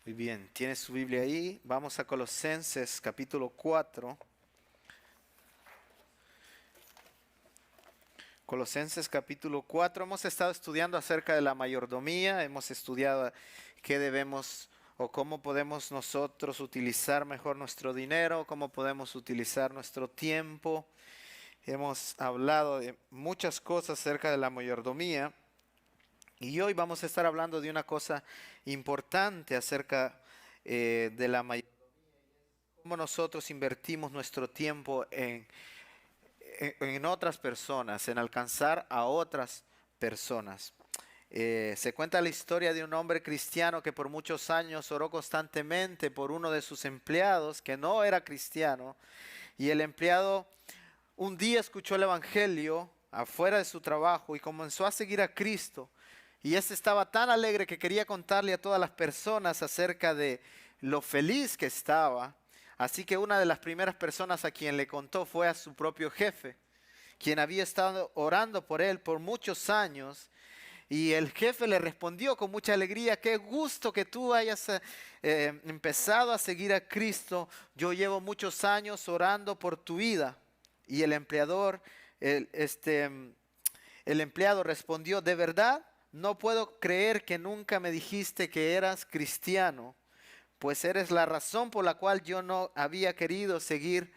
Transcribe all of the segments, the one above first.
Muy bien, tiene su Biblia ahí. Vamos a Colosenses capítulo 4. Colosenses capítulo 4. Hemos estado estudiando acerca de la mayordomía. Hemos estudiado qué debemos o cómo podemos nosotros utilizar mejor nuestro dinero, cómo podemos utilizar nuestro tiempo. Hemos hablado de muchas cosas acerca de la mayordomía. Y hoy vamos a estar hablando de una cosa importante acerca de la mayordomía. Cómo nosotros invertimos nuestro tiempo en otras personas, en alcanzar a otras personas. Se cuenta la historia de un hombre cristiano que por muchos años oró constantemente por uno de sus empleados que no era cristiano, y el empleado un día escuchó el evangelio afuera de su trabajo y comenzó a seguir a Cristo. Y este estaba tan alegre que quería contarle a todas las personas acerca de lo feliz que estaba. Así que una de las primeras personas a quien le contó fue a su propio jefe, quien había estado orando por él por muchos años. Y el jefe le respondió con mucha alegría: qué gusto que tú hayas empezado a seguir a Cristo. Yo llevo muchos años orando por tu vida. Y el empleador, el empleado respondió: ¿de verdad? No puedo creer que nunca me dijiste que eras cristiano, pues eres la razón por la cual yo no había querido seguir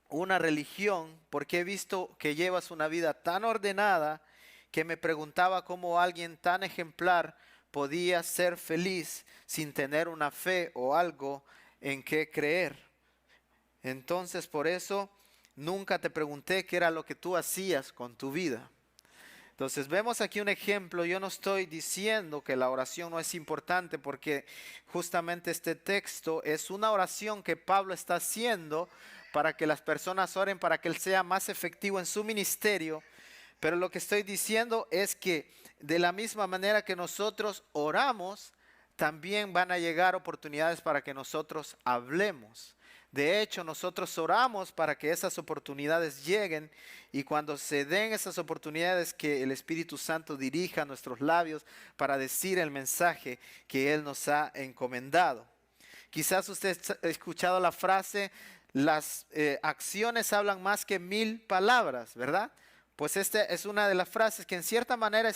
una religión, porque he visto que llevas una vida tan ordenada que me preguntaba cómo alguien tan ejemplar podía ser feliz sin tener una fe o algo en qué creer. Entonces por eso nunca te pregunté qué era lo que tú hacías con tu vida. Entonces vemos aquí un ejemplo. Yo no estoy diciendo que la oración no es importante, porque justamente este texto es una oración que Pablo está haciendo para que las personas oren, para que él sea más efectivo en su ministerio. Pero lo que estoy diciendo es que de la misma manera que nosotros oramos, también van a llegar oportunidades para que nosotros hablemos. De hecho, nosotros oramos para que esas oportunidades lleguen, y cuando se den esas oportunidades, que el Espíritu Santo dirija nuestros labios para decir el mensaje que Él nos ha encomendado. Quizás usted ha escuchado la frase: las acciones hablan más que 1000 palabras, ¿verdad? Pues esta es una de las frases que en cierta manera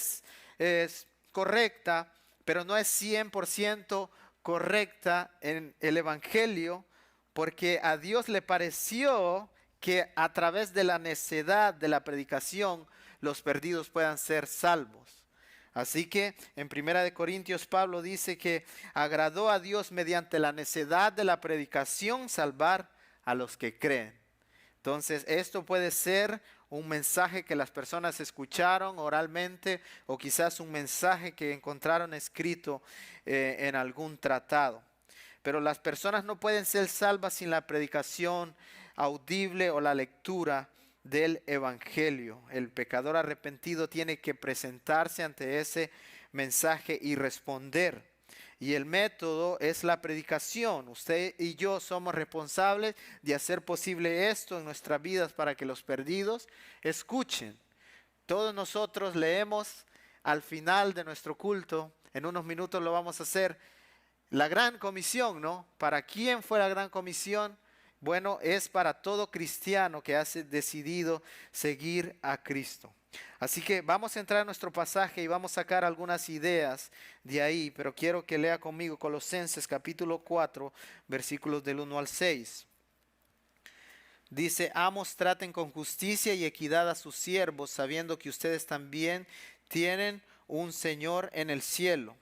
es correcta, pero no es 100% correcta en el Evangelio, porque a Dios le pareció que a través de la necedad de la predicación los perdidos puedan ser salvos. Así que en Primera de Corintios Pablo dice que agradó a Dios mediante la necedad de la predicación salvar a los que creen. Entonces esto puede ser un mensaje que las personas escucharon oralmente, o quizás un mensaje que encontraron escrito en algún tratado. Pero las personas no pueden ser salvas sin la predicación audible o la lectura del Evangelio. El pecador arrepentido tiene que presentarse ante ese mensaje y responder. Y el método es la predicación. Usted y yo somos responsables de hacer posible esto en nuestras vidas para que los perdidos escuchen. Todos nosotros leemos al final de nuestro culto, en unos minutos lo vamos a hacer, la gran comisión, ¿no? ¿Para quién fue la gran comisión? Bueno, es para todo cristiano que ha decidido seguir a Cristo. Así que vamos a entrar a nuestro pasaje y vamos a sacar algunas ideas de ahí, pero quiero que lea conmigo Colosenses capítulo 4, versículos del 1 al 6. Dice: amos, traten con justicia y equidad a sus siervos, sabiendo que ustedes también tienen un Señor en el cielo.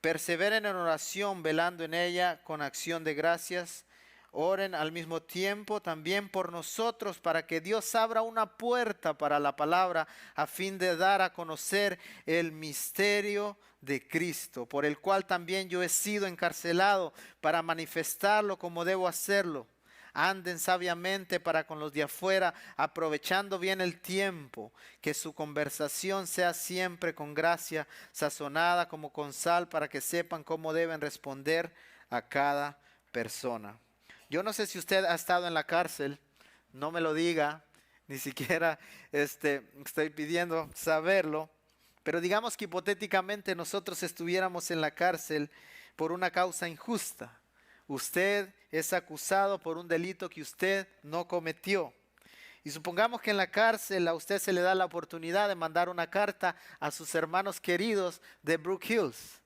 Perseveren en oración, velando en ella con acción de gracias. Oren al mismo tiempo también por nosotros, para que Dios abra una puerta para la palabra, a fin de dar a conocer el misterio de Cristo, por el cual también yo he sido encarcelado, para manifestarlo como debo hacerlo. Anden sabiamente para con los de afuera, aprovechando bien el tiempo, que su conversación sea siempre con gracia, sazonada como con sal, para que sepan cómo deben responder a cada persona. Yo no sé si usted ha estado en la cárcel, no me lo diga, ni siquiera estoy pidiendo saberlo, Pero digamos que hipotéticamente nosotros estuviéramos en la cárcel por una causa injusta. Usted es acusado por un delito que usted no cometió. Y supongamos que en la cárcel a usted se le da la oportunidad de mandar una carta a sus hermanos queridos de Brook Hills.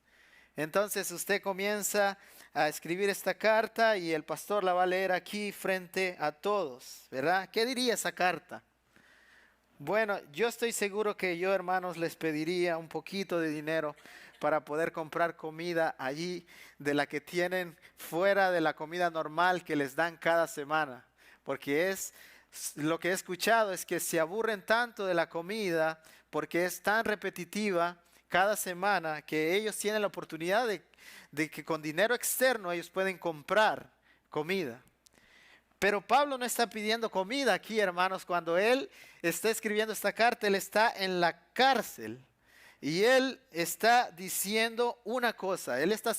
Entonces usted comienza a escribir esta carta y el pastor la va a leer aquí frente a todos, ¿verdad? ¿Qué diría esa carta? Bueno, yo estoy seguro que yo, hermanos, les pediría un poquito de dinero para poder comprar comida allí de la que tienen fuera de la comida normal que les dan cada semana. Porque lo que he escuchado es que se aburren tanto de la comida porque es tan repetitiva cada semana que ellos tienen la oportunidad de que con dinero externo ellos pueden comprar comida. Pero Pablo no está pidiendo comida aquí, hermanos. Cuando él está escribiendo esta carta, él está en la cárcel. Y él está diciendo una cosa. Él está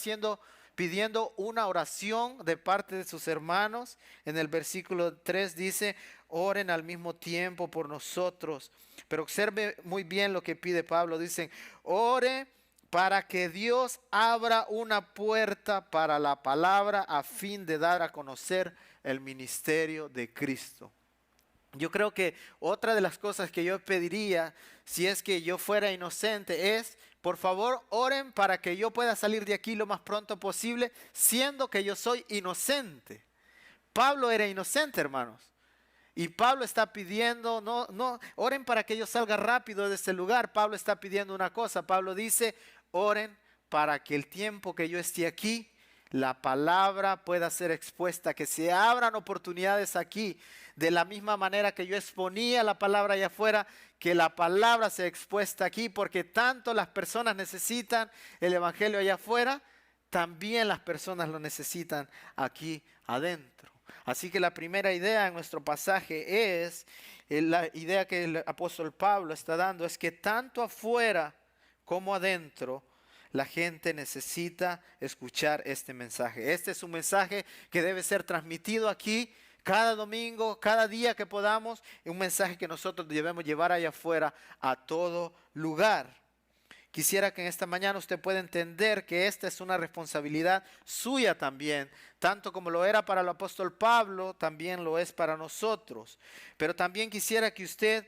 pidiendo una oración de parte de sus hermanos. En el versículo 3 dice, oren al mismo tiempo por nosotros. Pero observe muy bien lo que pide Pablo. Dicen, ore para que Dios abra una puerta para la palabra a fin de dar a conocer el ministerio de Cristo. Yo creo que otra de las cosas que yo pediría, si es que yo fuera inocente, es, por favor, oren para que yo pueda salir de aquí lo más pronto posible, siendo que yo soy inocente. Pablo era inocente, hermanos. Y Pablo está pidiendo, oren para que yo salga rápido de este lugar. Pablo está pidiendo una cosa. Pablo dice, oren para que el tiempo que yo esté aquí, la palabra pueda ser expuesta, que se abran oportunidades aquí, de la misma manera que yo exponía la palabra allá afuera, que la palabra sea expuesta aquí, porque tanto las personas necesitan el evangelio allá afuera, también las personas lo necesitan aquí adentro. Así que la primera idea en nuestro pasaje es, la idea que el apóstol Pablo está dando, es que tanto afuera como adentro, la gente necesita escuchar este mensaje. Este es un mensaje que debe ser transmitido aquí cada domingo, cada día que podamos. Es un mensaje que nosotros debemos llevar allá afuera a todo lugar. Quisiera que en esta mañana usted pueda entender que esta es una responsabilidad suya también. Tanto como lo era para el apóstol Pablo, también lo es para nosotros. Pero también quisiera que usted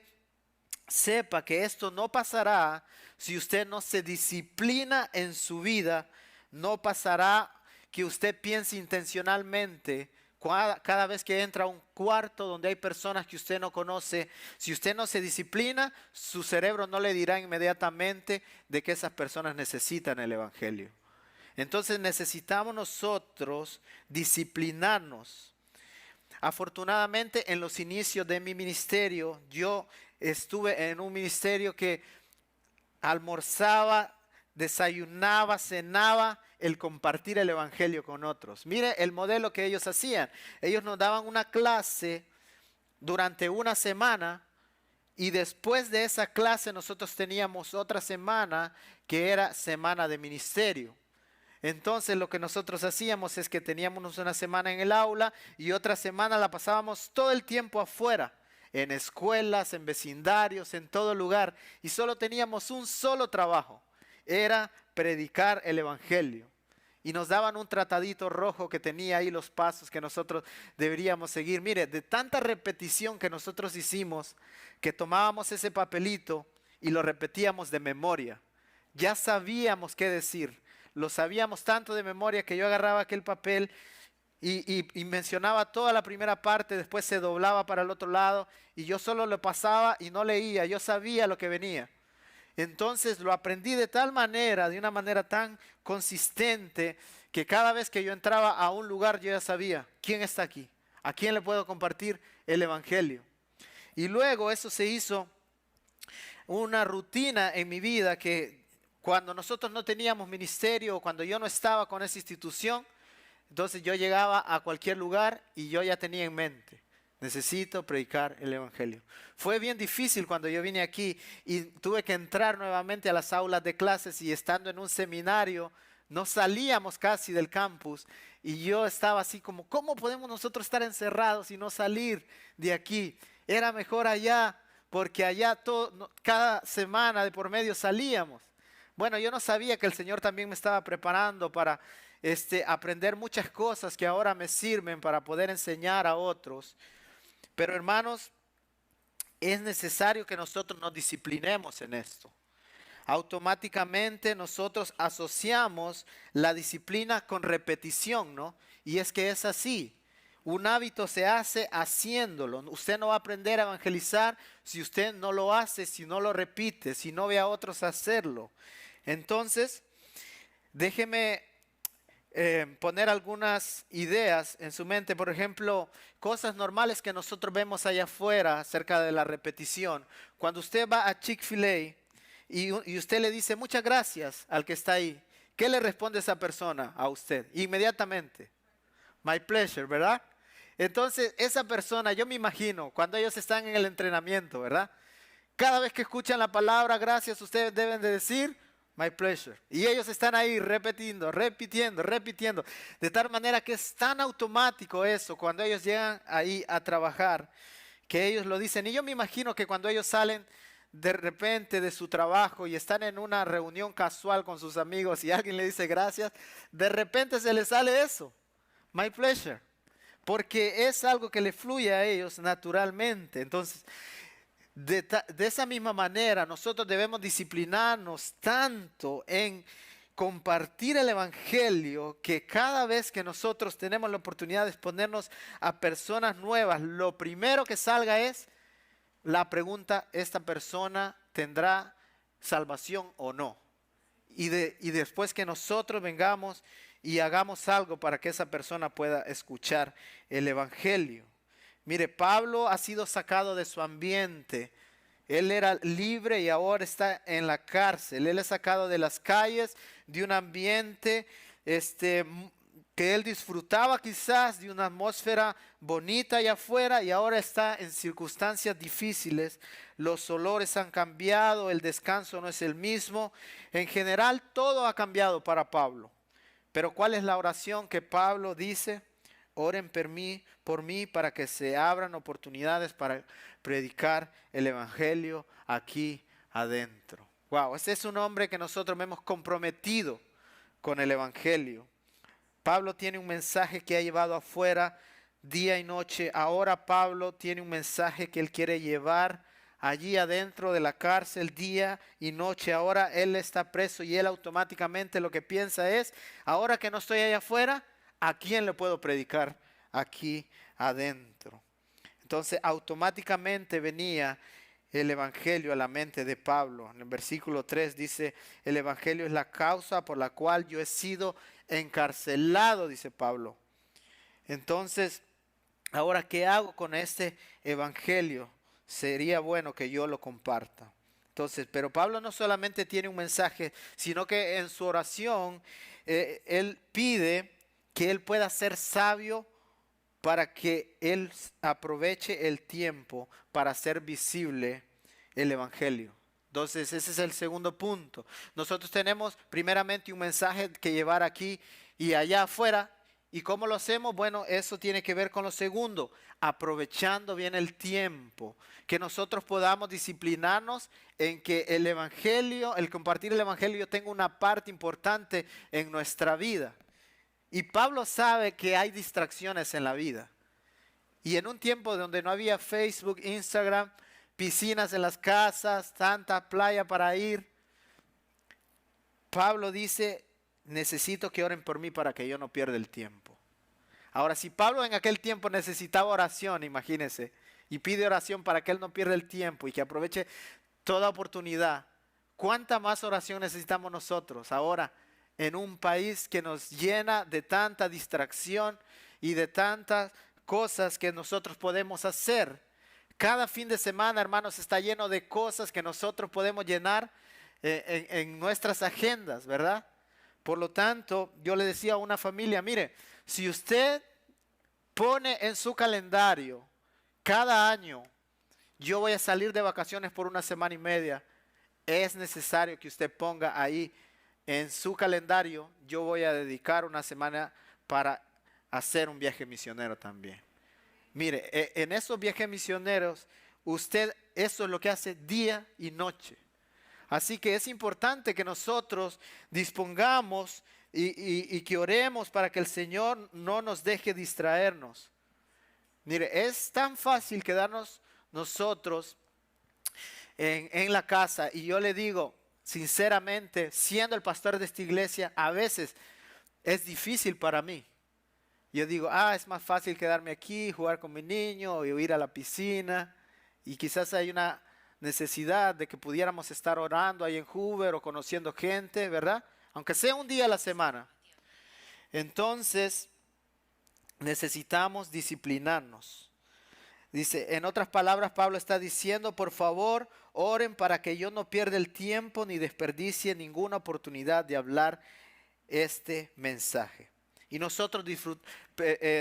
sepa que esto no pasará si usted no se disciplina en su vida. No pasará que usted piense intencionalmente cada vez que entra a un cuarto donde hay personas que usted no conoce. Si usted no se disciplina, su cerebro no le dirá inmediatamente de que esas personas necesitan el evangelio. Entonces necesitamos nosotros disciplinarnos. Afortunadamente, en los inicios de mi ministerio, yo estuve en un ministerio que almorzaba, desayunaba, cenaba el compartir el evangelio con otros. Mire el modelo que ellos hacían. Ellos nos daban una clase durante una semana y después de esa clase nosotros teníamos otra semana que era semana de ministerio. Entonces lo que nosotros hacíamos es que teníamos una semana en el aula y otra semana la pasábamos todo el tiempo afuera, en escuelas, en vecindarios, en todo lugar, y solo teníamos un solo trabajo, era predicar el evangelio. Y nos daban un tratadito rojo que tenía ahí los pasos que nosotros deberíamos seguir. Mire, de tanta repetición que nosotros hicimos, que tomábamos ese papelito y lo repetíamos de memoria. Ya sabíamos qué decir. Lo sabíamos tanto de memoria que yo agarraba aquel papel y mencionaba toda la primera parte, después se doblaba para el otro lado y yo solo lo pasaba y no leía, yo sabía lo que venía. Entonces lo aprendí de tal manera, de una manera tan consistente, que cada vez que yo entraba a un lugar yo ya sabía quién está aquí, a quién le puedo compartir el evangelio. Y luego eso se hizo una rutina en mi vida que cuando nosotros no teníamos ministerio, cuando yo no estaba con esa institución, entonces yo llegaba a cualquier lugar y yo ya tenía en mente, necesito predicar el evangelio. Fue bien difícil cuando yo vine aquí y tuve que entrar nuevamente a las aulas de clases y estando en un seminario, no salíamos casi del campus y yo estaba así como, ¿cómo podemos nosotros estar encerrados y no salir de aquí? Era mejor allá porque allá cada semana de por medio salíamos. Bueno, yo no sabía que el Señor también me estaba preparando para aprender muchas cosas que ahora me sirven para poder enseñar a otros. Pero hermanos, es necesario que nosotros nos disciplinemos en esto. Automáticamente nosotros asociamos la disciplina con repetición, ¿no? Y es que es así. Un hábito se hace haciéndolo. Usted no va a aprender a evangelizar si usted no lo hace, si no lo repite, si no ve a otros hacerlo. Entonces, déjeme poner algunas ideas en su mente. Por ejemplo, cosas normales que nosotros vemos allá afuera acerca de la repetición. Cuando usted va a Chick-fil-A y usted le dice muchas gracias al que está ahí, ¿qué le responde esa persona a usted? Inmediatamente. My pleasure, ¿verdad? Entonces, esa persona, yo me imagino, cuando ellos están en el entrenamiento, ¿verdad? Cada vez que escuchan la palabra gracias, ustedes deben de decir my pleasure. Y ellos están ahí repitiendo, de tal manera que es tan automático eso cuando ellos llegan ahí a trabajar, que ellos lo dicen. Y yo me imagino que cuando ellos salen de repente de su trabajo y están en una reunión casual con sus amigos y alguien le dice gracias, de repente se les sale eso, my pleasure, porque es algo que le fluye a ellos naturalmente. Entonces, de esa misma manera, nosotros debemos disciplinarnos tanto en compartir el evangelio, que cada vez que nosotros tenemos la oportunidad de exponernos a personas nuevas, lo primero que salga es la pregunta: ¿esta persona tendrá salvación o no? Y después que nosotros vengamos y hagamos algo para que esa persona pueda escuchar el evangelio. Mire, Pablo ha sido sacado de su ambiente. Él era libre y ahora está en la cárcel. Él es sacado de las calles, de un ambiente que él disfrutaba quizás, de una atmósfera bonita allá afuera, y ahora está en circunstancias difíciles. Los olores han cambiado, el descanso no es el mismo. En general, todo ha cambiado para Pablo. Pero ¿cuál es la oración que Pablo dice? Oren por mí para que se abran oportunidades para predicar el evangelio aquí adentro. Wow, ese es un hombre que nosotros hemos comprometido con el evangelio. Pablo tiene un mensaje que ha llevado afuera día y noche. Ahora Pablo tiene un mensaje que él quiere llevar allí adentro de la cárcel día y noche. Ahora él está preso y él automáticamente lo que piensa es: ahora que no estoy allá afuera, ¿a quién le puedo predicar aquí adentro? Entonces automáticamente venía el evangelio a la mente de Pablo. En el versículo 3 dice: el evangelio es la causa por la cual yo he sido encarcelado, dice Pablo. Entonces, ahora, ¿qué hago con este evangelio? Sería bueno que yo lo comparta. Entonces, pero Pablo no solamente tiene un mensaje, sino que en su oración él pide que él pueda ser sabio para que él aproveche el tiempo para hacer visible el evangelio. Entonces, ese es el segundo punto. Nosotros tenemos primeramente un mensaje que llevar aquí y allá afuera. ¿Y cómo lo hacemos? Bueno, eso tiene que ver con lo segundo, aprovechando bien el tiempo, que nosotros podamos disciplinarnos en que el evangelio, el compartir el evangelio tenga una parte importante en nuestra vida. Y Pablo sabe que hay distracciones en la vida. Y en un tiempo donde no había Facebook, Instagram, piscinas en las casas, tanta playa para ir, Pablo dice: necesito que oren por mí para que yo no pierda el tiempo. Ahora, si Pablo en aquel tiempo necesitaba oración, imagínense, y pide oración para que él no pierda el tiempo y que aproveche toda oportunidad, ¿cuánta más oración necesitamos nosotros ahora en un país que nos llena de tanta distracción y de tantas cosas que nosotros podemos hacer? Cada fin de semana, hermanos, está lleno de cosas que nosotros podemos llenar en nuestras agendas, ¿verdad? Por lo tanto, yo le decía a una familia: mire, si usted pone en su calendario cada año, yo voy a salir de vacaciones por una semana y media, es necesario que usted ponga ahí en su calendario: yo voy a dedicar una semana para hacer un viaje misionero también. Mire, en esos viajes misioneros, usted eso es lo que hace día y noche. Así que es importante que nosotros dispongamos y que oremos para que el Señor no nos deje distraernos. Mire, es tan fácil quedarnos nosotros en la casa, y yo le digo sinceramente, siendo el pastor de esta iglesia, a veces es difícil para mí. Yo digo, es más fácil quedarme aquí, jugar con mi niño o ir a la piscina, y quizás hay una necesidad de que pudiéramos estar orando ahí en Hoover o conociendo gente, ¿verdad? Aunque sea un día a la semana. Entonces, necesitamos disciplinarnos. Dice, en otras palabras, Pablo está diciendo, por favor, oren para que yo no pierda el tiempo ni desperdicie ninguna oportunidad de hablar este mensaje. Y nosotros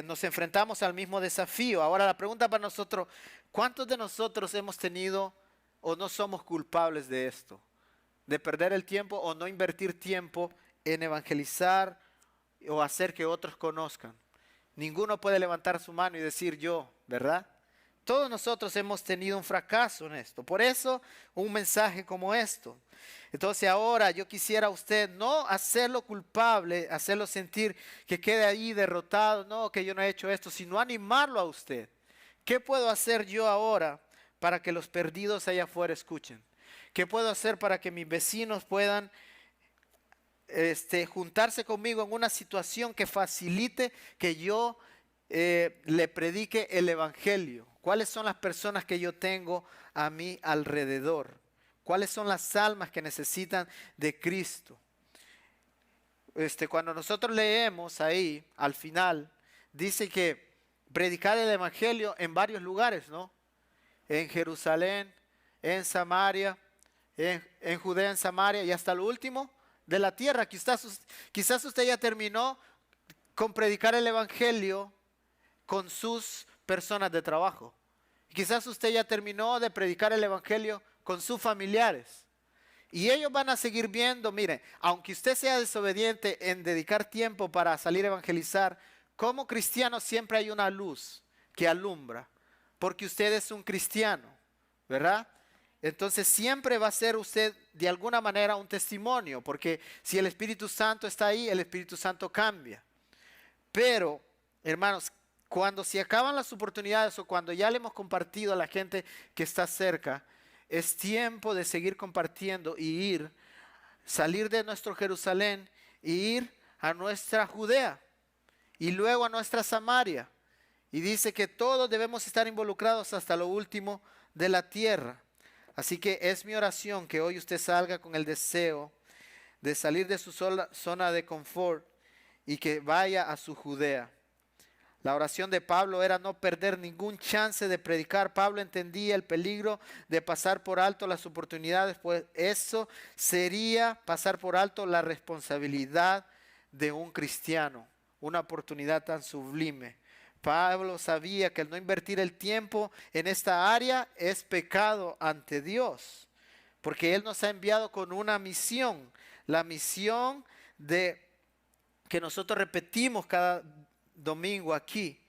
nos enfrentamos al mismo desafío. Ahora la pregunta para nosotros, ¿cuántos de nosotros hemos tenido o no somos culpables de esto? De perder el tiempo o no invertir tiempo en evangelizar o hacer que otros conozcan. Ninguno puede levantar su mano y decir yo, ¿verdad? Todos nosotros hemos tenido un fracaso en esto. Por eso un mensaje como esto. Entonces ahora yo quisiera a usted no hacerlo culpable, hacerlo sentir que quede ahí derrotado, no, que yo no he hecho esto, sino animarlo a usted. ¿Qué puedo hacer yo ahora para que los perdidos allá afuera escuchen? ¿Qué puedo hacer para que mis vecinos puedan juntarse conmigo en una situación que facilite que yo le predique el evangelio? ¿Cuáles son las personas que yo tengo a mi alrededor? ¿Cuáles son las almas que necesitan de Cristo? Cuando nosotros leemos ahí, al final, dice que predicar el evangelio en varios lugares, ¿no? En Jerusalén, en Samaria, en Judea, en Samaria y hasta lo último de la tierra. Quizás usted ya terminó con predicar el evangelio con sus personas de trabajo. Quizás usted ya terminó de predicar el evangelio con sus familiares. Y ellos van a seguir viendo, mire, aunque usted sea desobediente en dedicar tiempo para salir a evangelizar, como cristiano siempre hay una luz que alumbra, porque usted es un cristiano, ¿verdad? Entonces siempre va a ser usted de alguna manera un testimonio, porque si el Espíritu Santo está ahí, el Espíritu Santo cambia. Pero, hermanos, cuando se acaban las oportunidades o cuando ya le hemos compartido a la gente que está cerca, es tiempo de seguir compartiendo y salir de nuestro Jerusalén e ir a nuestra Judea y luego a nuestra Samaria. Y dice que todos debemos estar involucrados hasta lo último de la tierra. Así que es mi oración que hoy usted salga con el deseo de salir de su zona de confort y que vaya a su Judea. La oración de Pablo era no perder ningún chance de predicar. Pablo entendía el peligro de pasar por alto las oportunidades, pues eso sería pasar por alto la responsabilidad de un cristiano, una oportunidad tan sublime. Pablo sabía que el no invertir el tiempo en esta área es pecado ante Dios, porque Él nos ha enviado con una misión, la misión de que nosotros repetimos cada domingo aquí.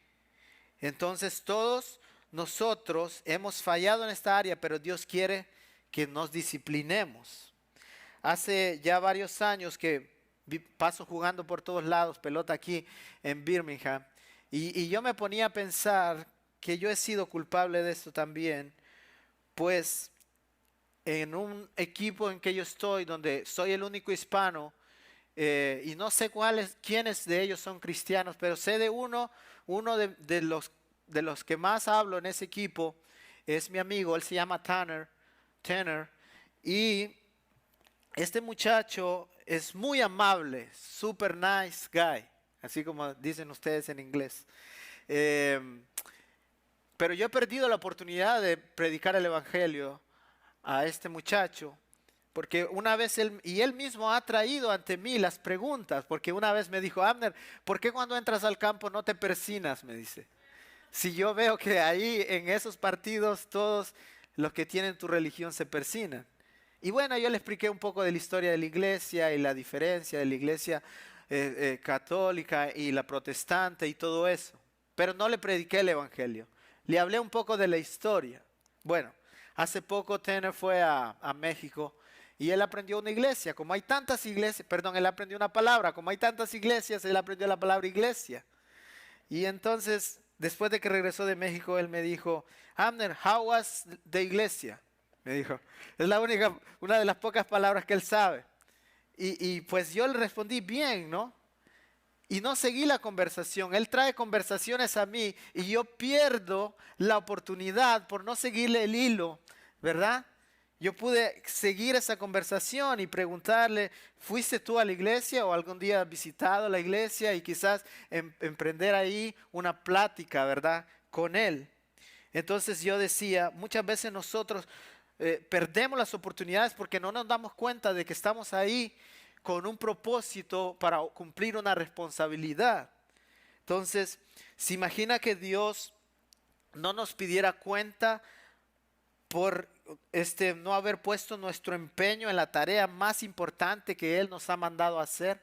Entonces todos nosotros hemos fallado en esta área, pero Dios quiere que nos disciplinemos. Hace ya varios años que paso jugando por todos lados, pelota aquí en Birmingham, y yo me ponía a pensar que yo he sido culpable de esto también, pues en un equipo en que yo estoy, donde soy el único hispano, y no sé quiénes de ellos son cristianos, pero sé de uno de los que más hablo en ese equipo, es mi amigo, él se llama Tanner, y este muchacho es muy amable, super nice guy, así como dicen ustedes en inglés. Pero yo he perdido la oportunidad de predicar el evangelio a este muchacho, porque una vez él mismo ha traído ante mí las preguntas, porque una vez me dijo, Abner, ¿por qué cuando entras al campo no te persinas? Me dice. Si yo veo que ahí en esos partidos todos los que tienen tu religión se persinan. Y bueno, yo le expliqué un poco de la historia de la iglesia y la diferencia de la iglesia católica y la protestante y todo eso. Pero no le prediqué el evangelio. Le hablé un poco de la historia. Bueno, Hace poco Tanner fue a México y él aprendió una iglesia. Como hay tantas iglesias, perdón, él aprendió una palabra. Como hay tantas iglesias, él aprendió la palabra iglesia. Y entonces, después de que regresó de México, él me dijo, Abner, how was the iglesia? Me dijo, es la única, una de las pocas palabras que él sabe. Y pues yo le respondí bien, ¿no? Y no seguí la conversación. Él trae conversaciones a mí y yo pierdo la oportunidad por no seguirle el hilo, ¿verdad? Yo pude seguir esa conversación y preguntarle, ¿fuiste tú a la iglesia o algún día has visitado la iglesia? Y quizás emprender ahí una plática, ¿verdad? Con él. Entonces yo decía, muchas veces nosotros perdemos las oportunidades porque no nos damos cuenta de que estamos ahí con un propósito para cumplir una responsabilidad. Entonces, se imagina que Dios no nos pidiera cuenta por no haber puesto nuestro empeño en la tarea más importante que Él nos ha mandado a hacer.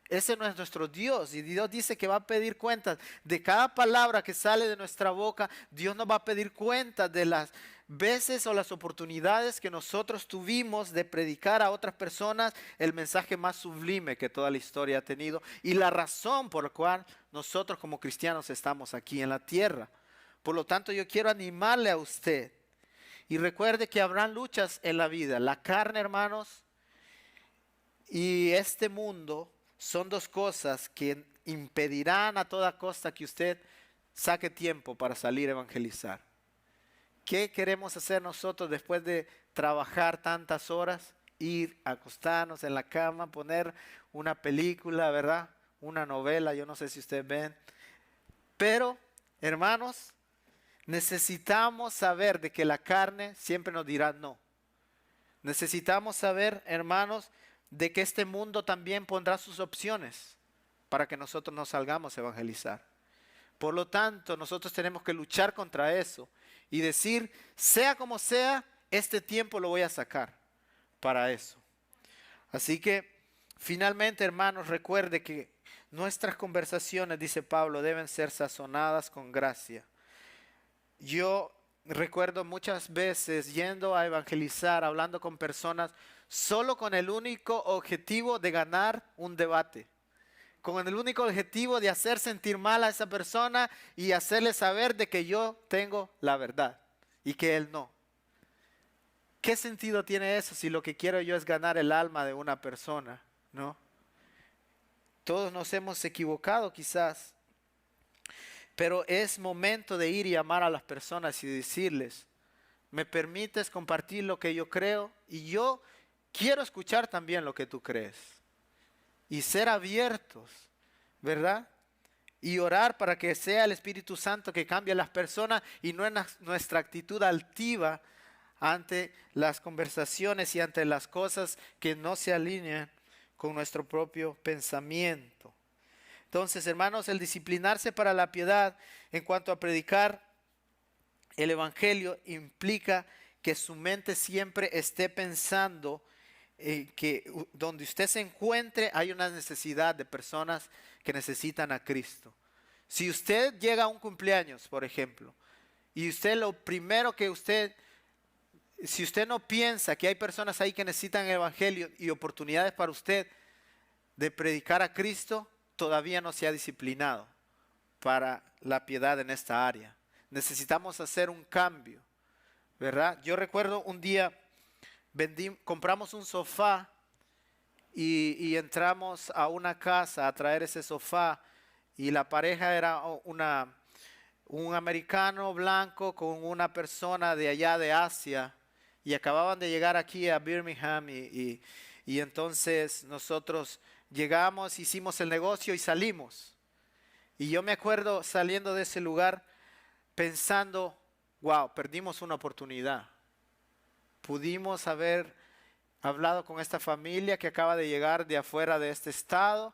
Ese no es nuestro Dios, y Dios dice que va a pedir cuentas de cada palabra que sale de nuestra boca. Dios nos va a pedir cuentas de las veces o las oportunidades que nosotros tuvimos de predicar a otras personas el mensaje más sublime que toda la historia ha tenido y la razón por la cual nosotros como cristianos estamos aquí en la tierra. Por lo tanto, yo quiero animarle a usted y recuerde que habrán luchas en la vida. La carne, hermanos, y este mundo son dos cosas que impedirán a toda costa que usted saque tiempo para salir a evangelizar. ¿Qué queremos hacer nosotros después de trabajar tantas horas? Ir, acostarnos en la cama, poner una película, ¿verdad? Una novela, yo no sé si ustedes ven. Pero, hermanos, necesitamos saber de que la carne siempre nos dirá no. Necesitamos saber, hermanos, de que este mundo también pondrá sus opciones para que nosotros nos salgamos a evangelizar. Por lo tanto, nosotros tenemos que luchar contra eso y decir, sea como sea, este tiempo lo voy a sacar para eso. Así que, finalmente, hermanos, recuerde que nuestras conversaciones, dice Pablo, deben ser sazonadas con gracia. Yo recuerdo muchas veces yendo a evangelizar, hablando con personas, solo con el único objetivo de ganar un debate. Con el único objetivo de hacer sentir mal a esa persona y hacerle saber de que yo tengo la verdad y que él no. ¿Qué sentido tiene eso si lo que quiero yo es ganar el alma de una persona? ¿No? Todos nos hemos equivocado quizás. Pero es momento de ir y amar a las personas y decirles, ¿me permites compartir lo que yo creo? Y yo quiero escuchar también lo que tú crees. Y ser abiertos, ¿verdad? Y orar para que sea el Espíritu Santo que cambie a las personas y no en nuestra actitud altiva ante las conversaciones y ante las cosas que no se alinean con nuestro propio pensamiento. Entonces, hermanos, el disciplinarse para la piedad en cuanto a predicar el Evangelio implica que su mente siempre esté pensando que donde usted se encuentre hay una necesidad de personas que necesitan a Cristo. Si usted llega a un cumpleaños, por ejemplo, y usted lo primero que si usted no piensa que hay personas ahí que necesitan el Evangelio y oportunidades para usted de predicar a Cristo, todavía no se ha disciplinado para la piedad en esta área. Necesitamos hacer un cambio, ¿verdad? Yo recuerdo un día compramos un sofá y entramos a una casa a traer ese sofá y la pareja era un americano blanco con una persona de allá de Asia y acababan de llegar aquí a Birmingham y entonces nosotros llegamos, hicimos el negocio y salimos. Y yo me acuerdo saliendo de ese lugar pensando, wow, perdimos una oportunidad. Pudimos haber hablado con esta familia que acaba de llegar de afuera de este estado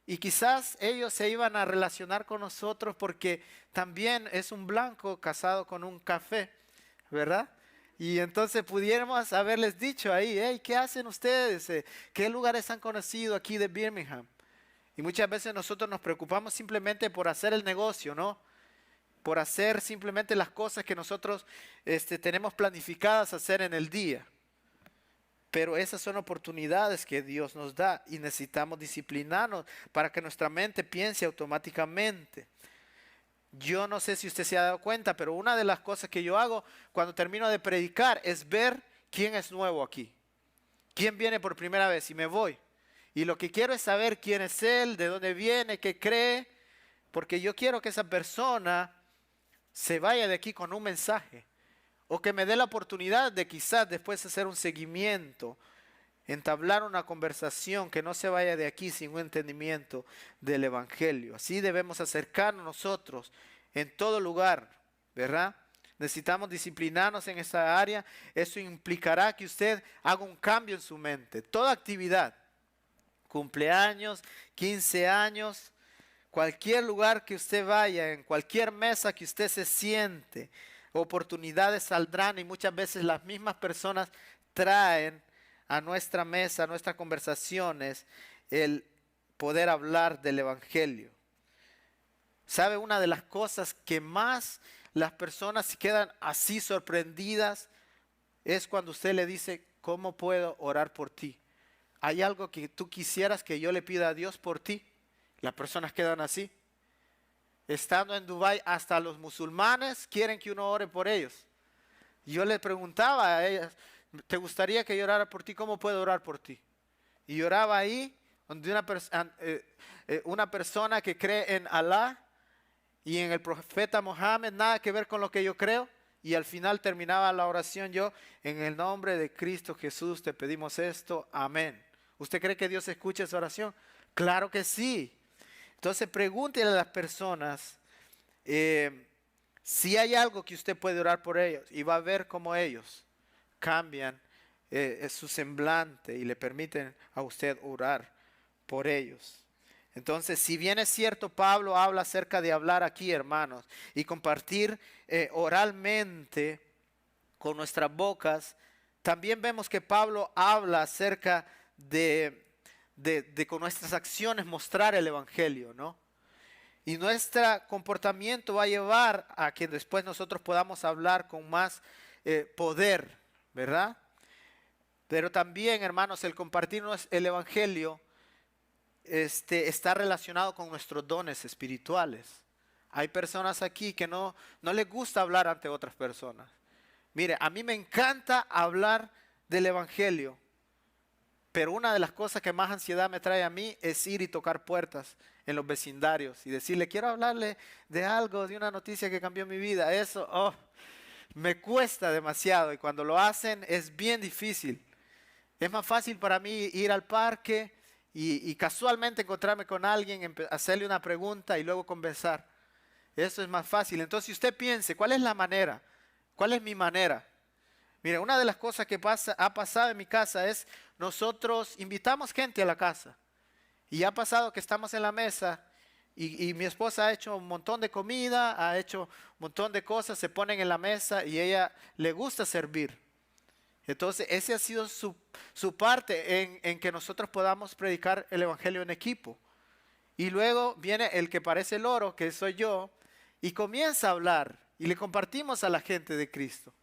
y quizás ellos se iban a relacionar con nosotros porque también es un blanco casado con un café, ¿verdad? Y entonces pudiéramos haberles dicho ahí, hey, ¿qué hacen ustedes? ¿Qué lugares han conocido aquí de Birmingham? Y muchas veces nosotros nos preocupamos simplemente por hacer el negocio, ¿no? por hacer simplemente las cosas que nosotros tenemos planificadas hacer en el día. Pero esas son oportunidades que Dios nos da y necesitamos disciplinarnos para que nuestra mente piense automáticamente. Yo no sé si usted se ha dado cuenta, pero una de las cosas que yo hago cuando termino de predicar es ver quién es nuevo aquí. ¿Quién viene por primera vez? Y me voy. Y lo que quiero es saber quién es él, de dónde viene, qué cree, porque yo quiero que esa persona se vaya de aquí con un mensaje, o que me dé la oportunidad de quizás después hacer un seguimiento, entablar una conversación, que no se vaya de aquí sin un entendimiento del Evangelio. Así debemos acercarnos nosotros en todo lugar, ¿verdad? Necesitamos disciplinarnos en esa área. Eso implicará que usted haga un cambio en su mente. Toda actividad, cumpleaños, 15 años, cualquier lugar que usted vaya, en cualquier mesa que usted se siente, oportunidades saldrán y muchas veces las mismas personas traen a nuestra mesa, a nuestras conversaciones, el poder hablar del Evangelio. ¿Sabe? Una de las cosas que más las personas quedan así sorprendidas es cuando usted le dice, ¿cómo puedo orar por ti? ¿Hay algo que tú quisieras que yo le pida a Dios por ti? Las personas quedan así. Estando en Dubái, hasta los musulmanes quieren que uno ore por ellos. Yo le preguntaba a ellas, ¿te gustaría que yo orara por ti? ¿Cómo puedo orar por ti? Y oraba ahí, donde una persona que cree en Alá y en el profeta Mohammed, nada que ver con lo que yo creo. Y al final terminaba la oración yo, en el nombre de Cristo Jesús te pedimos esto, amén. ¿Usted cree que Dios escucha esa oración? Claro que sí. Entonces pregúntele a las personas si hay algo que usted puede orar por ellos y va a ver cómo ellos cambian su semblante y le permiten a usted orar por ellos. Entonces, si bien es cierto, Pablo habla acerca de hablar aquí, hermanos, y compartir oralmente con nuestras bocas, también vemos que Pablo habla acerca de con nuestras acciones mostrar el Evangelio, ¿no? Y nuestro comportamiento va a llevar a que después nosotros podamos hablar con más poder, ¿verdad? Pero también, hermanos, el compartirnos el Evangelio está relacionado con nuestros dones espirituales. Hay personas aquí que no les gusta hablar ante otras personas. Mire, a mí me encanta hablar del Evangelio, pero una de las cosas que más ansiedad me trae a mí es ir y tocar puertas en los vecindarios y decirle, quiero hablarle de algo, de una noticia que cambió mi vida. Eso, me cuesta demasiado y cuando lo hacen es bien difícil. Es más fácil para mí ir al parque y casualmente encontrarme con alguien, hacerle una pregunta y luego conversar. Eso es más fácil. Entonces, si usted piense, ¿cuál es la manera? ¿Cuál es mi manera? Mire, una de las cosas que ha pasado en mi casa es, nosotros invitamos gente a la casa. Y ha pasado que estamos en la mesa y mi esposa ha hecho un montón de comida, ha hecho un montón de cosas, se ponen en la mesa y ella le gusta servir. Entonces, ese ha sido su parte en que nosotros podamos predicar el Evangelio en equipo. Y luego viene el que parece el oro, que soy yo, y comienza a hablar y le compartimos a la gente de Cristo.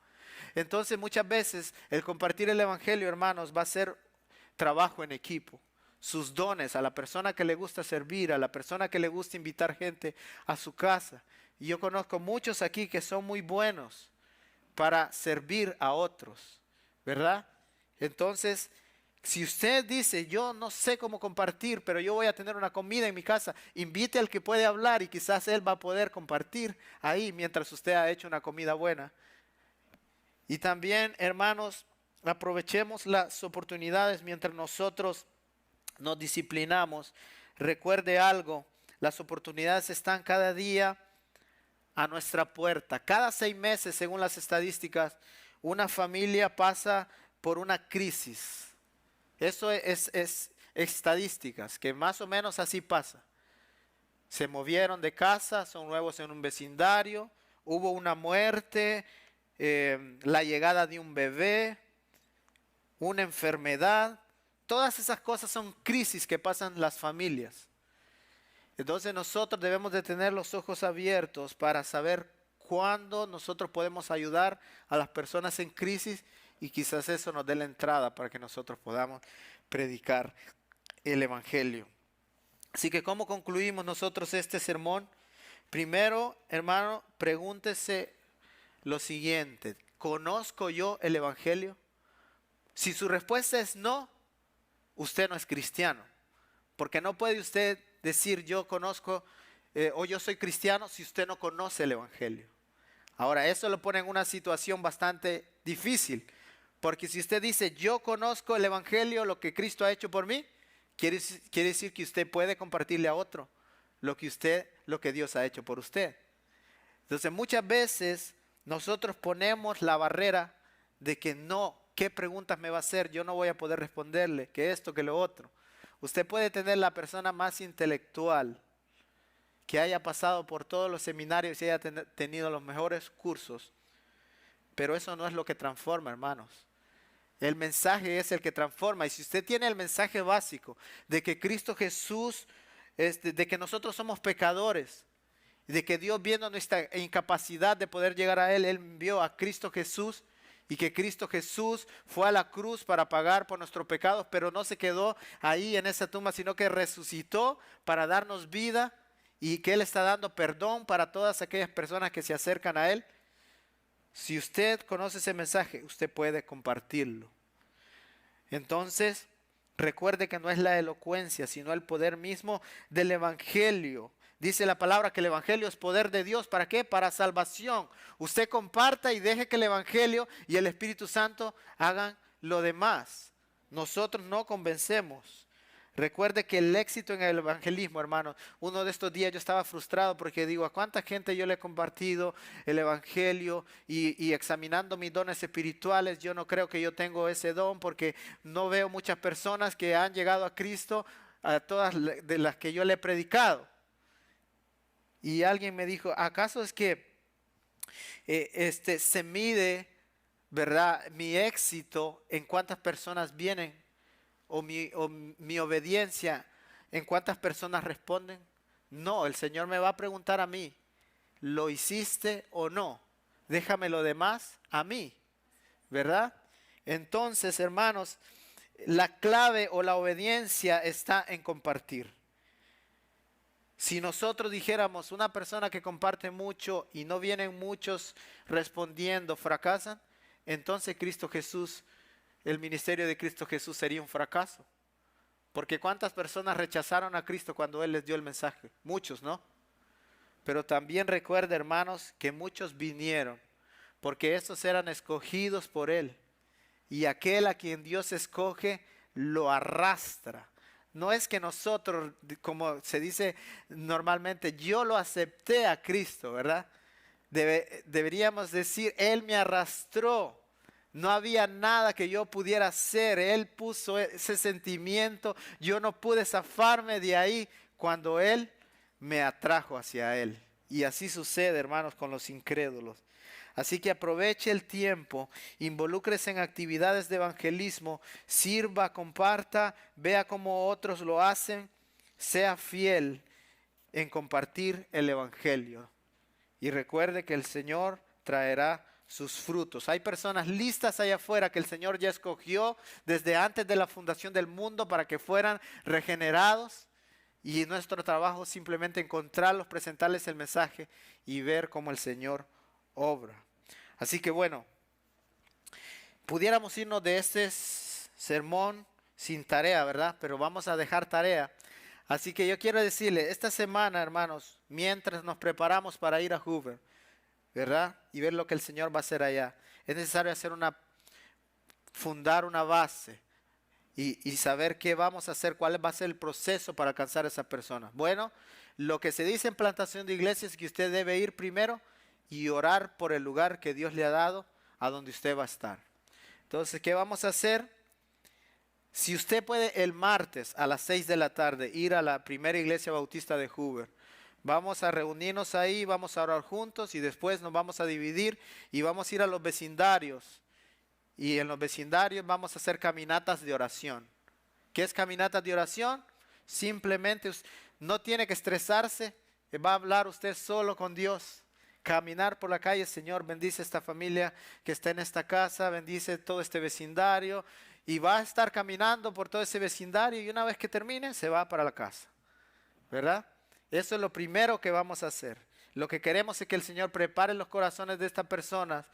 Entonces, muchas veces el compartir el Evangelio, hermanos, va a ser trabajo en equipo. Sus dones, a la persona que le gusta servir, a la persona que le gusta invitar gente a su casa. Y yo conozco muchos aquí que son muy buenos para servir a otros, ¿verdad? Entonces, si usted dice, yo no sé cómo compartir, pero yo voy a tener una comida en mi casa, invite al que puede hablar y quizás él va a poder compartir ahí mientras usted ha hecho una comida buena. Y también, hermanos, aprovechemos las oportunidades mientras nosotros nos disciplinamos. Recuerde algo, las oportunidades están cada día a nuestra puerta. Cada 6 meses, según las estadísticas, una familia pasa por una crisis. Eso es estadísticas, que más o menos así pasa. Se movieron de casa, son nuevos en un vecindario, hubo una muerte, la llegada de un bebé, una enfermedad. Todas esas cosas son crisis que pasan las familias. Entonces nosotros debemos de tener los ojos abiertos para saber cuándo nosotros podemos ayudar a las personas en crisis y quizás eso nos dé la entrada para que nosotros podamos predicar el Evangelio. Así que ¿cómo concluimos nosotros este sermón? Primero, hermano, pregúntese lo siguiente: ¿conozco yo el Evangelio? Si su respuesta es no, usted no es cristiano. Porque no puede usted decir yo conozco o yo soy cristiano si usted no conoce el Evangelio. Ahora, eso lo pone en una situación bastante difícil. Porque si usted dice yo conozco el Evangelio, lo que Cristo ha hecho por mí, quiere decir que usted puede compartirle a otro lo que Dios ha hecho por usted. Entonces muchas veces nosotros ponemos la barrera de que no, ¿qué preguntas me va a hacer? Yo no voy a poder responderle, que esto, que lo otro. Usted puede tener la persona más intelectual, que haya pasado por todos los seminarios y haya tenido los mejores cursos, pero eso no es lo que transforma, hermanos. El mensaje es el que transforma. Y si usted tiene el mensaje básico de que Cristo Jesús, de que nosotros somos pecadores, de que Dios, viendo nuestra incapacidad de poder llegar a Él envió a Cristo Jesús, y que Cristo Jesús fue a la cruz para pagar por nuestros pecados, pero no se quedó ahí en esa tumba, sino que resucitó para darnos vida, y que Él está dando perdón para todas aquellas personas que se acercan a Él. Si usted conoce ese mensaje, usted puede compartirlo. Entonces, recuerde que no es la elocuencia, sino el poder mismo del Evangelio. Dice la palabra que el Evangelio es poder de Dios. ¿Para qué? Para salvación. Usted comparta y deje que el Evangelio y el Espíritu Santo hagan lo demás. Nosotros no convencemos. Recuerde que el éxito en el evangelismo, hermanos, uno de estos días yo estaba frustrado porque digo, ¿a cuánta gente yo le he compartido el evangelio? Y examinando mis dones espirituales, yo no creo que yo tengo ese don, porque no veo muchas personas que han llegado a Cristo, a todas de las que yo le he predicado. Y alguien me dijo, ¿acaso es que se mide, verdad, mi éxito en cuántas personas vienen? O mi obediencia en cuántas personas responden? No, el Señor me va a preguntar a mí, ¿lo hiciste o no? Déjame lo demás a mí, ¿verdad? Entonces, hermanos, la clave o la obediencia está en compartir. Si nosotros dijéramos, una persona que comparte mucho y no vienen muchos respondiendo, fracasan, entonces Cristo Jesús, el ministerio de Cristo Jesús sería un fracaso. Porque ¿cuántas personas rechazaron a Cristo cuando Él les dio el mensaje? Muchos, ¿no? Pero también recuerda, hermanos, que muchos vinieron, porque estos eran escogidos por Él. Y aquel a quien Dios escoge, lo arrastra. No es que nosotros, como se dice normalmente, yo lo acepté a Cristo, ¿verdad? Deberíamos decir, Él me arrastró. No había nada que yo pudiera hacer. Él puso ese sentimiento. Yo no pude zafarme de ahí cuando Él me atrajo hacia Él. Y así sucede, hermanos, con los incrédulos. Así que aproveche el tiempo, involúcrese en actividades de evangelismo, sirva, comparta, vea cómo otros lo hacen, sea fiel en compartir el Evangelio. Y recuerde que el Señor traerá sus frutos. Hay personas listas allá afuera que el Señor ya escogió desde antes de la fundación del mundo para que fueran regenerados. Y nuestro trabajo es simplemente encontrarlos, presentarles el mensaje y ver cómo el Señor obra. Así que bueno, pudiéramos irnos de este sermón sin tarea, ¿verdad? Pero vamos a dejar tarea. Así que yo quiero decirle, esta semana, hermanos, mientras nos preparamos para ir a Hoover, ¿verdad? Y ver lo que el Señor va a hacer allá, es necesario fundar una base y saber qué vamos a hacer, cuál va a ser el proceso para alcanzar a esas personas. Bueno, lo que se dice en plantación de iglesias es que usted debe ir primero y orar por el lugar que Dios le ha dado a donde usted va a estar. Entonces, ¿qué vamos a hacer? Si usted puede el martes a las 6 de la tarde ir a la primera iglesia bautista de Hoover, vamos a reunirnos ahí, vamos a orar juntos y después nos vamos a dividir y vamos a ir a los vecindarios. Y en los vecindarios vamos a hacer caminatas de oración. ¿Qué es caminatas de oración? Simplemente no tiene que estresarse, va a hablar usted solo con Dios. Caminar por la calle, Señor, bendice esta familia que está en esta casa, bendice todo este vecindario, y va a estar caminando por todo ese vecindario y una vez que termine se va para la casa, ¿verdad? Eso es lo primero que vamos a hacer. Lo que queremos es que el Señor prepare los corazones de estas personas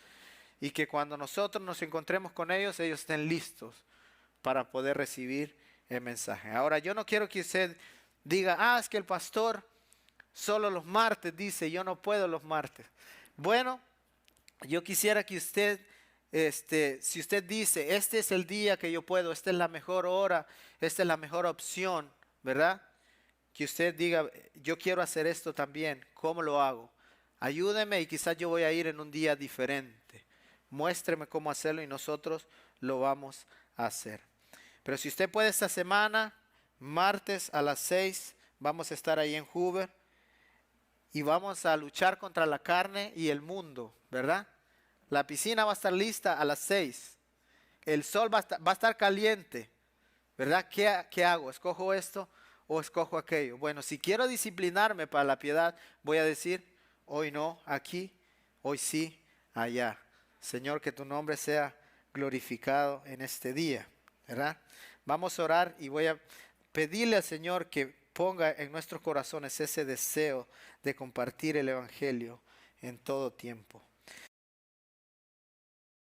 y que cuando nosotros nos encontremos con ellos, ellos estén listos para poder recibir el mensaje. Ahora, yo no quiero que usted diga, es que el pastor solo los martes dice, yo no puedo los martes. Bueno, yo quisiera que usted, si usted dice, este es el día que yo puedo, esta es la mejor hora, esta es la mejor opción, ¿verdad? Que usted diga, yo quiero hacer esto también, ¿cómo lo hago? Ayúdeme y quizás yo voy a ir en un día diferente. Muéstreme cómo hacerlo y nosotros lo vamos a hacer. Pero si usted puede esta semana, martes a las 6, vamos a estar ahí en Hoover y vamos a luchar contra la carne y el mundo, ¿verdad? La piscina va a estar lista a las 6. El sol va a estar caliente, ¿verdad? ¿Qué hago? ¿Escojo esto o escojo aquello? Bueno, si quiero disciplinarme para la piedad, voy a decir, hoy no, aquí, hoy sí, allá. Señor, que tu nombre sea glorificado en este día, ¿verdad? Vamos a orar y voy a pedirle al Señor que ponga en nuestros corazones ese deseo de compartir el Evangelio en todo tiempo.